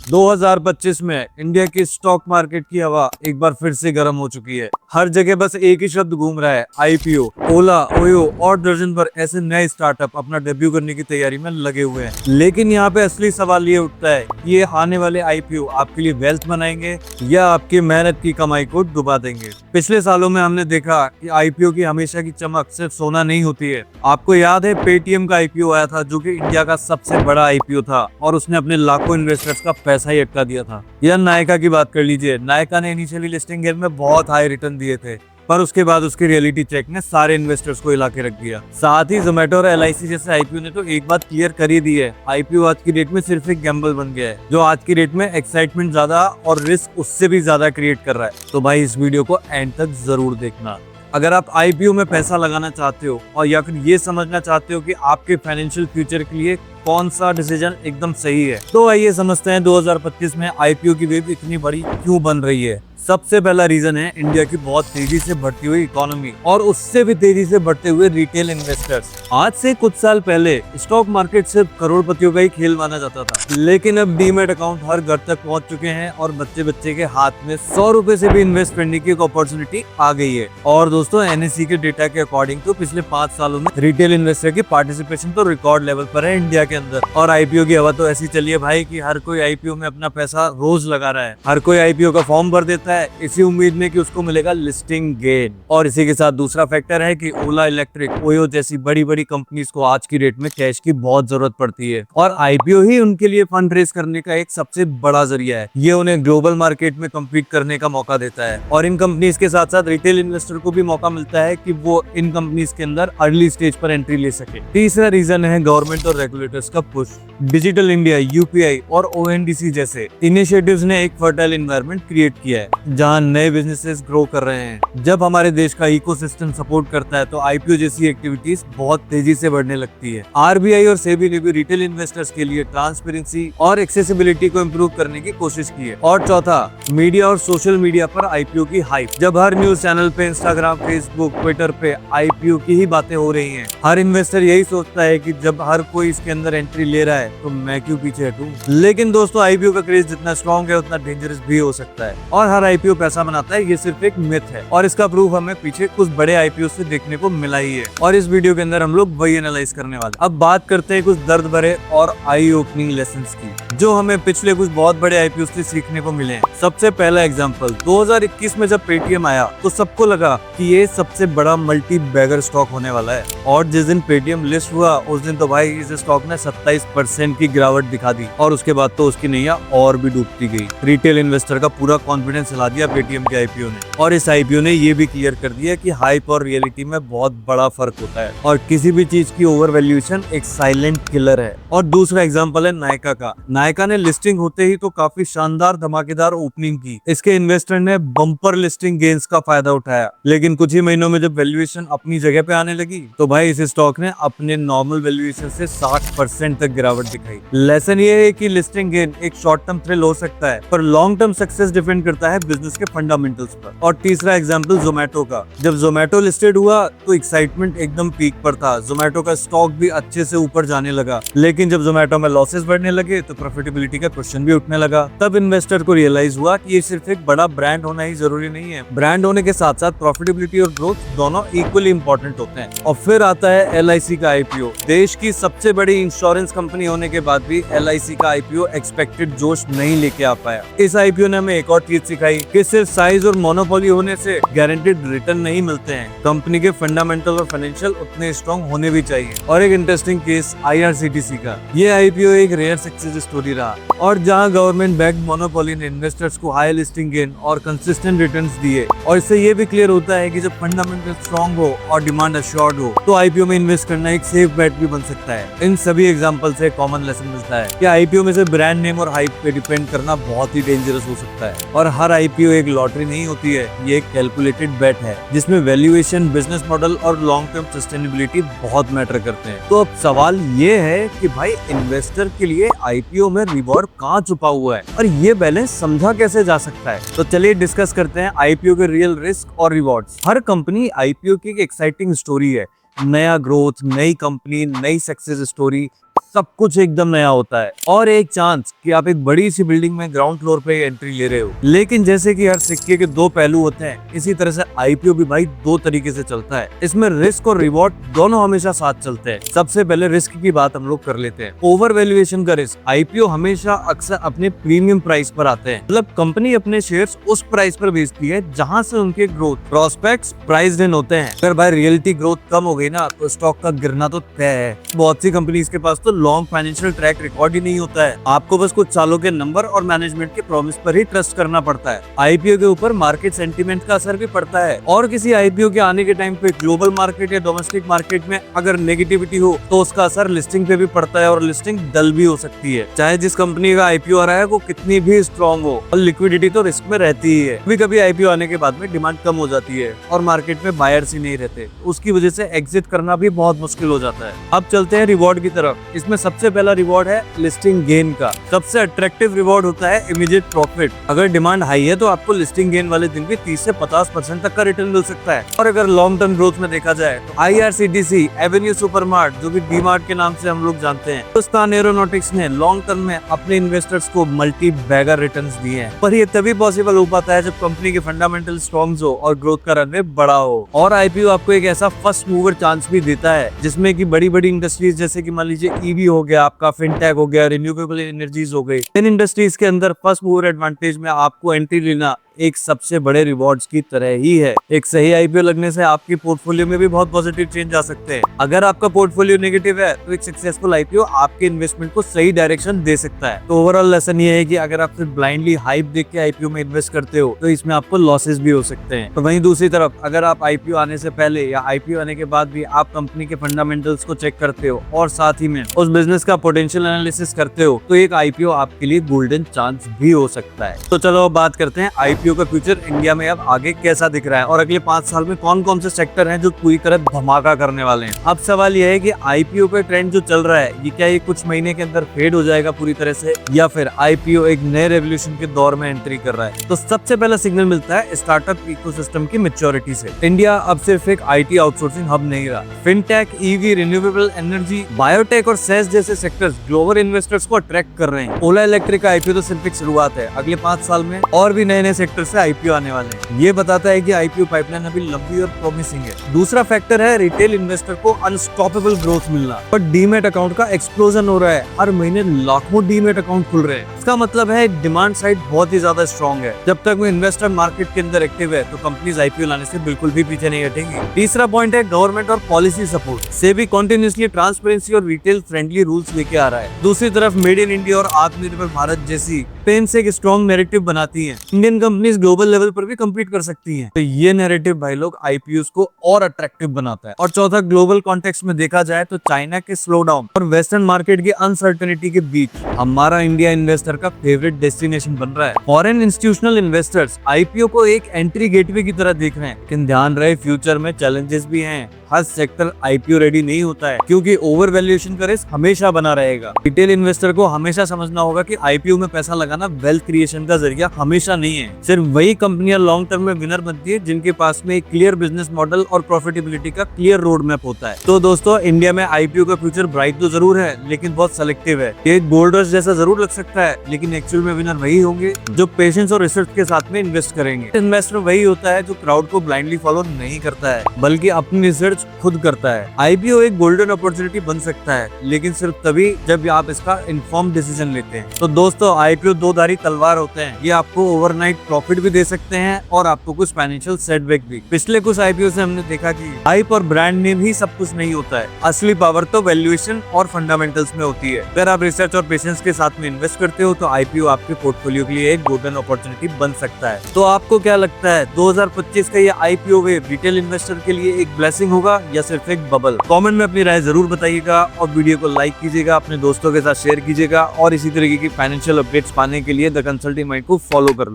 2025 में इंडिया की stock market की हवा एक बार फिर से गर्म हो चुकी है। हर जगह बस एक ही शब्द घूम रहा है, आईपीओ। ओला, ओयो और दर्जन भर ऐसे नए स्टार्टअप अपना डेब्यू करने की तैयारी में लगे हुए हैं। लेकिन यहाँ पे असली सवाल ये उठता है कि ये आने वाले आईपीओ आपके लिए वेल्थ बनाएंगे या आपकी मेहनत की कमाई को डुबा देंगे। पिछले सालों में हमने देखा कि आईपीओ की हमेशा की चमक सिर्फ सोना नहीं होती है। आपको याद है पेटीएम का आईपीओ आया था, जो कि इंडिया का सबसे बड़ा आईपीओ था और उसने अपने लाखों इन्वेस्टर्स का पैसा ही अटका दिया था। या नायका की बात कर लीजिए, नायका ने इनिशियली लिस्टिंग ईयर में बहुत हाई रिटर्न दिए थे, पर उसके बाद उसकी रियलिटी चेक ने सारे इन्वेस्टर्स को हिला के रख दिया। साथ ही जोमेटो और एलआईसी जैसे आईपीओ ने तो एक बात क्लियर कर ही दी है, आईपीओ आज की डेट में सिर्फ एक गैम्बल बन गया है, जो आज की डेट में एक्साइटमेंट ज्यादा और रिस्क उससे भी ज्यादा क्रिएट कर रहा है। तो भाई इस वीडियो को एंड तक जरूर देखना। अगर आप आईपीओ में पैसा लगाना चाहते हो और या फिर ये समझना चाहते हो कि आपके फाइनेंशियल फ्यूचर के लिए कौन सा डिसीजन एकदम सही है, तो आइए समझते हैं 2025 में आईपीओ की वेव इतनी बड़ी क्यों बन रही है। सबसे पहला रीजन है इंडिया की बहुत तेजी से बढ़ती हुई इकोनॉमी और उससे भी तेजी से बढ़ते हुए रिटेल इन्वेस्टर्स। आज से कुछ साल पहले स्टॉक मार्केट सिर्फ करोड़पतियों का ही खेल माना जाता था, लेकिन अब डीमैट अकाउंट हर घर तक पहुंच चुके हैं और बच्चे बच्चे के हाथ में 100 रुपए से भी इन्वेस्ट करने की एक अपॉर्चुनिटी आ गई है। और दोस्तों, एनएससी के डेटा के अकॉर्डिंग तो पिछले 5 सालों में रिटेल इन्वेस्टर की पार्टिसिपेशन तो रिकॉर्ड लेवल पर है इंडिया के अंदर। और आईपीओ की हवा तो ऐसी चली है भाई कि हर कोई आईपीओ में अपना पैसा रोज लगा रहा है। हर कोई आईपीओ का फॉर्म भर देता है इसी उम्मीद में कि उसको मिलेगा लिस्टिंग गेन। और इसी के साथ दूसरा फैक्टर है कि ओला इलेक्ट्रिक, ओयो जैसी बड़ी बड़ी कंपनीज को आज की डेट में कैश की बहुत जरूरत पड़ती है और आईपीओ ही उनके लिए फंड रेज करने का एक सबसे बड़ा जरिया है। ये उन्हें ग्लोबल मार्केट में कम्पीट करने का मौका देता है और इन कंपनीज के साथ साथ रिटेल इन्वेस्टर को भी मौका मिलता है कि वो इन कंपनीज के अंदर अर्ली स्टेज पर एंट्री ले सके। तीसरा रीजन है गवर्नमेंट और रेगुलेटर्स का पुश। डिजिटल इंडिया, यूपीआई और ओएनडीसी जैसे इनिशिएटिव्स ने एक फर्टाइल एनवायरनमेंट क्रिएट किया है जहां नए बिजनेसेस ग्रो कर रहे हैं। जब हमारे देश का इकोसिस्टम सपोर्ट करता है तो आईपीओ जैसी एक्टिविटीज बहुत तेजी से बढ़ने लगती है। आरबीआई और सेबी ने भी रिटेल इन्वेस्टर्स के लिए ट्रांसपेरेंसी और एक्सेसिबिलिटी को इम्प्रूव करने की कोशिश की है। और चौथा, मीडिया और सोशल मीडिया पर आईपीओ की हाइप। जब हर न्यूज चैनल पे, इंस्टाग्राम, फेसबुक, ट्विटर पे आईपीओ की ही बातें हो रही हैं, हर इन्वेस्टर यही सोचता है कि जब हर कोई इसके अंदर एंट्री ले रहा है तो मैं क्यों पीछे हटूं। लेकिन दोस्तों, आईपीओ का क्रेज जितना स्ट्रॉन्ग है उतना डेंजरस भी हो सकता है और हर आईपीओ पैसा बनाता है, ये सिर्फ एक मिथ है और इसका प्रूफ हमें पीछे कुछ बड़े आईपीओ से देखने को मिला ही है। और इस वीडियो के अंदर हम लोग वही एनालाइज करने वाले। अब बात करते हैं कुछ दर्द भरे और आई ओपनिंग लेसन्स की, जो हमें पिछले कुछ बहुत बड़े आईपीओ से सीखने को मिले हैं। सबसे पहला एग्जांपल, 2021 में जब पेटीएम आया तो सबको लगा कि ये सबसे बड़ा मल्टी बैगर स्टॉक होने वाला है और जिस दिन पेटीएम लिस्ट हुआ उस दिन तो भाई इस स्टॉक ने 27% की गिरावट दिखा दी और उसके बाद तो उसकी नैया और भी डूबती गई। रिटेल इन्वेस्टर का पूरा कॉन्फिडेंस हिला दिया पेटीएम के आईपीओ ने और इस आईपीओ ने ये भी क्लियर कर दिया कि हाइप और रियलिटी में बहुत बड़ा फर्क होता है और किसी भी चीज की ओवर वैल्यूएशन एक साइलेंट किलर है। और दूसरा एग्जांपल है नायका का। नायका ने लिस्टिंग होते ही तो काफी शानदार धमाकेदार ओपनिंग की। इसके इन्वेस्टर ने बम्पर लिस्टिंग गेन्स का फायदा उठाया, लेकिन कुछ ही महीनों में जब वैल्यूएशन अपनी जगह पे आने लगी तो भाई इस स्टॉक ने अपने नॉर्मल वैल्यूएशन से 60% तक गिरावट दिखाई। लेसन ये है कि लिस्टिंग गेन एक शॉर्ट टर्म थ्रिल हो सकता है, पर लॉन्ग टर्म सक्सेस डिपेंड करता है बिजनेस के फंडामेंटल्स पर। और तीसरा एग्जांपल जोमेटो का। जब जोमेटो लिस्टेड हुआ तो एक्साइटमेंट एकदम पीक पर था, जोमेटो का स्टॉक भी अच्छे से ऊपर जाने लगा। लेकिन जब जोमेटो में लॉसेस बढ़ने लगे तो प्रॉफिटेबिलिटी का क्वेश्चन भी उठने लगा। तब इन्वेस्टर को रियलाइज हुआ कि ये सिर्फ एक बड़ा ब्रांड होना ही जरूरी नहीं है, ब्रांड होने के साथ साथ प्रॉफिटेबिलिटी और ग्रोथ दोनों इक्वली इंपॉर्टेंट होते हैं। और फिर आता है एलआईसी का आईपीओ। देश की सबसे बड़ी इंश्योरेंस कंपनी होने के बाद भी एलआईसी का आईपीओ एक्सपेक्टेड जोश नहीं लेके आ पाया। इस आईपीओ ने हमें एक और चीज सिखाई कि सिर्फ साइज और मोनोपोली होने से गारंटीड रिटर्न नहीं मिलते हैं, कंपनी के फंडामेंटल और फाइनेंशियल उतने स्ट्रॉन्ग होने भी चाहिए। और एक इंटरेस्टिंग केस आईआरसीटीसी का। ये आईपीओ एक रेयर सक्सेस स्टोरी रहा और जहां गवर्नमेंट बैक्ड मोनोपोली ने इन्वेस्टर्स को हाई लिस्टिंग गेन और कंसिस्टेंट रिटर्न्स दिए। और इससे ये भी क्लियर होता है कि जब फंडामेंटल स्ट्रॉन्ग हो और डिमांड अश्योर्ड हो तो आईपीओ में इन्वेस्ट करना एक सेफ बेट भी बन सकता है। इन सभी एग्जांपल से कॉमन लेसन मिलता है कि आईपीओ में से ब्रांड नेम और हाइप पे डिपेंड करना बहुत ही डेंजरस हो सकता है और हर आईपीओ एक लॉटरी नहीं होती है, ये एक कैलकुलेटेड बेट है जिसमें वैल्यूएशन, बिजनेस मॉडल और लॉन्ग टर्म सस्टेनेबिलिटी बहुत मैटर करते हैं। तो अब सवाल ये है कि भाई इन्वेस्टर के लिए आईपीओ में रिवॉर्ड कहाँ छुपा हुआ है और ये बैलेंस समझा कैसे जा सकता है। तो चलिए डिस्कस करते हैं आईपीओ के रियल रिस्क और रिवॉर्ड्स। हर कंपनी आईपीओ की एक एक्साइटिंग स्टोरी है, नया ग्रोथ, नई कंपनी, नई सक्सेस स्टोरी, सब कुछ एकदम नया होता है और एक चांस कि आप एक बड़ी सी बिल्डिंग में ग्राउंड फ्लोर पे एंट्री ले रहे हो। लेकिन जैसे कि हर सिक्के के दो पहलू होते हैं, इसी तरह से आईपीओ भी भाई दो तरीके से चलता है। इसमें रिस्क और रिवॉर्ड दोनों हमेशा साथ चलते हैं। सबसे पहले रिस्क की बात हम लोग कर लेते हैं। ओवर वैल्यूएशन का रिस्क। आईपीओ हमेशा अक्सर अपने प्रीमियम प्राइस पर आते हैं, मतलब कंपनी अपने शेयर्स उस प्राइस पर बेचती है जहां से उनके ग्रोथ प्रोस्पेक्ट्स प्राइस्ड इन होते हैं। अगर भाई रियलिटी ग्रोथ कम हो गई ना तो स्टॉक का गिरना तो तय है। बहुत सी कंपनीज के पास तो लॉन्ग फाइनेंशियल ट्रैक रिकॉर्ड ही नहीं होता है। आपको बस कुछ सालों के नंबर और मैनेजमेंट के प्रॉमिस पर ही ट्रस्ट करना पड़ता है। आईपीओ के ऊपर मार्केट सेंटीमेंट का असर भी पड़ता है और किसी आईपीओ के आने के टाइम पे ग्लोबल मार्केट या डोमेस्टिक मार्केट में अगर नेगेटिविटी हो तो उसका असर लिस्टिंग पे भी पड़ता है और लिस्टिंग डल भी हो सकती है। चाहे जिस कंपनी का आईपीओ आ रहा है वो कितनी भी स्ट्रॉन्ग हो, और लिक्विडिटी तो रिस्क में रहती ही है। कभी कभी आईपीओ आने के बाद में डिमांड कम हो जाती है और मार्केट में बायर्स ही नहीं रहते, उसकी वजह से एग्जिट करना भी बहुत मुश्किल हो जाता है। अब चलते हैं रिवॉर्ड की तरफ। इसमें सबसे पहला रिवॉर्ड है लिस्टिंग गेन का। सबसे अट्रैक्टिव रिवॉर्ड होता है इमीडिएट प्रॉफिट। अगर डिमांड हाई है तो आपको लिस्टिंग गेन वाले दिन भी 30 से 50% तक का रिटर्न मिल सकता है। और अगर लॉन्ग टर्म ग्रोथ में देखा जाए तो आईआरसीटीसी, एवेन्यू सुपरमार्ट, जो कि डीमार्ट के नाम से हम लोग जानते हैं, हिंदुस्तान एरोनॉटिक्स ने लॉन्ग टर्म में अपने इन्वेस्टर्स को मल्टी बैगर रिटर्न्स दिए हैं। पर ये तभी पॉसिबल हो पाता है जब कंपनी के फंडामेंटल स्ट्रॉन्ग हो और ग्रोथ का रनवे बड़ा हो। और आईपीओ आपको एक ऐसा फर्स्ट मूवर चांस भी देता है जिसमें कि बड़ी बड़ी इंडस्ट्रीज जैसे कि मान लीजिए ईवी हो गया, आपका फिनटेक हो गया, रिन्यूएबल एनर्जीज हो गई, इन इंडस्ट्रीज के अंदर फर्स्ट मूवर एडवांटेज में आपको एंट्री लेना एक सबसे बड़े रिवॉर्ड्स की तरह ही है। एक सही आईपीओ लगने से आपकी पोर्टफोलियो में भी बहुत पॉजिटिव चेंज आ सकते हैं। अगर आपका पोर्टफोलियो नेगेटिव है तो एक सक्सेसफुल आईपीओ आपके इन्वेस्टमेंट को सही डायरेक्शन दे सकता है। तो ओवरऑल लेसन ये है कि अगर आप सिर्फ ब्लाइंडली हाइप देख के आईपीओ में इन्वेस्ट करते हो तो इसमें आपको लॉसेस भी हो सकते हैं। तो वहीं दूसरी तरफ अगर आप आईपीओ आने से पहले या आईपीओ आने के बाद भी आप कंपनी के फंडामेंटल्स को चेक करते हो और साथ ही में उस बिजनेस का पोटेंशियल एनालिसिस करते हो तो एक आईपीओ आपके लिए गोल्डन चांस भी हो सकता है। तो चलो अब बात करते हैं आईपीओ का फ्यूचर इंडिया में अब आगे कैसा दिख रहा है और अगले 5 साल में कौन कौन से सेक्टर हैं जो पूरी तरह धमाका करने वाले हैं। अब सवाल यह है कि आईपीओ पे ट्रेंड जो चल रहा है ये क्या ये कुछ महीने के अंदर फेड हो जाएगा पूरी तरह से, या फिर आईपीओ एक नए रेवोल्यूशन के दौर में एंट्री कर रहा है। तो सबसे पहला सिग्नल मिलता है स्टार्टअप इकोसिस्टम की मैच्योरिटी से। इंडिया अब सिर्फ एक आईटी आउटसोर्सिंग हब नहीं रहा। Fintech, EV, renewable energy, biotech और सेस जैसे सेक्टर्स ग्लोबल इन्वेस्टर्स को अट्रैक्ट कर रहे हैं। ओला इलेक्ट्रिक का आईपीओ तो सिर्फ एक शुरुआत है, अगले 5 साल में और भी नए नए सेक्टर से आईपीओ आने वाले हैं। ये बताता है कि आईपीओ पाइपलाइन अभी लंबी और प्रॉमिसिंग है। दूसरा फैक्टर है रिटेल इन्वेस्टर को अनस्टॉपेबल ग्रोथ मिलना। पर डीमैट अकाउंट का एक्सप्लोजन हो रहा है, हर महीने लाखों डीमैट अकाउंट खुल रहे हैं। इसका मतलब है डिमांड साइड बहुत ही ज्यादा स्ट्रॉन्ग है। जब तक वो इन्वेस्टर मार्केट के अंदर एक्टिव है तो कंपनीज आईपीओ लाने से बिल्कुल भी पीछे नहीं हटेंगी। तीसरा पॉइंट है गवर्नमेंट और policy support. SEBI continuously transparency और रिटेल फ्रेंडली रूल्स लेके आ रहा है। दूसरी तरफ मेड इन इंडिया और आत्मनिर्भर भारत जैसी पेन से एक स्ट्रॉन्ग नैरेटिव बनाती है। इंडियन कंपनीज ग्लोबल लेवल पर भी कम्पीट कर सकती हैं। तो ये नैरेटिव भाई लोग आईपीओस को और अट्रैक्टिव बनाता है। और चौथा, ग्लोबल कॉन्टेक्स्ट में देखा जाए तो चाइना के स्लो डाउन और वेस्टर्न मार्केट की अनसर्टेनिटी के बीच हमारा इंडिया इन्वेस्टर का फेवरेट डेस्टिनेशन बन रहा है। फॉरेन इंस्टीट्यूशनल इन्वेस्टर्स आईपीओ को एक एंट्री गेटवे की तरह देख रहे हैं। लेकिन ध्यान रहे फ्यूचर में चैलेंजेस भी हैं। हर सेक्टर आईपीओ रेडी नहीं होता है क्योंकि ओवर वैल्यूएशन का रिस्क हमेशा बना रहेगा। रिटेल इन्वेस्टर को हमेशा समझना होगा कि आईपीओ में पैसा लगाना वेल्थ क्रिएशन का जरिया हमेशा नहीं है। सिर्फ वही कंपनियां लॉन्ग टर्म में विनर बनती है जिनके पास में एक क्लियर बिजनेस मॉडल और प्रॉफिटेबिलिटी का क्लियर रोड मैप होता है। तो दोस्तों, इंडिया में आईपीओ का फ्यूचर ब्राइट तो जरूर है लेकिन बहुत सेलेक्टिव है। ये गोल्ड रश जैसा जरूर लग सकता है लेकिन एक्चुअल में विनर वही होंगे जो पेशेंस और रिसर्च के साथ में इन्वेस्ट करेंगे। इन्वेस्टर वही होता है जो क्राउड को ब्लाइंडली फॉलो नहीं करता है बल्कि अपनी रिसर्च खुद करता है। आईपीओ एक गोल्डन अपॉर्चुनिटी बन सकता है लेकिन सिर्फ तभी जब आप इसका इन्फॉर्म डिसीजन लेते हैं। तो दोस्तों, आईपीओ दो धारी तलवार होते हैं। ये आपको ओवरनाइट प्रॉफिट भी दे सकते हैं और आपको कुछ फाइनेंशियल सेटबैक भी। पिछले कुछ आईपीओ से हमने देखा कि हाइप और ब्रांड नेम ही सब कुछ नहीं होता है। असली पावर तो वैल्यूएशन और फंडामेंटल्स में होती है। अगर आप रिसर्च और पेशेंस के साथ में इन्वेस्ट करते हो तो आईपीओ आपके पोर्टफोलियो के लिए एक गोल्डन अपॉर्चुनिटी बन सकता है। तो आपको क्या लगता है, 2025 का ये आईपीओ वेव रिटेल इन्वेस्टर के लिए एक ब्लेसिंग होगा या सिर्फ एक बबल? कमेंट में अपनी राय जरूर बताइएगा और वीडियो को लाइक कीजिएगा, अपने दोस्तों के साथ शेयर कीजिएगा और इसी तरीके की फाइनेंशियल अपडेट्स पाने के लिए द कंसल्टिंग माइंड को फॉलो कर लो।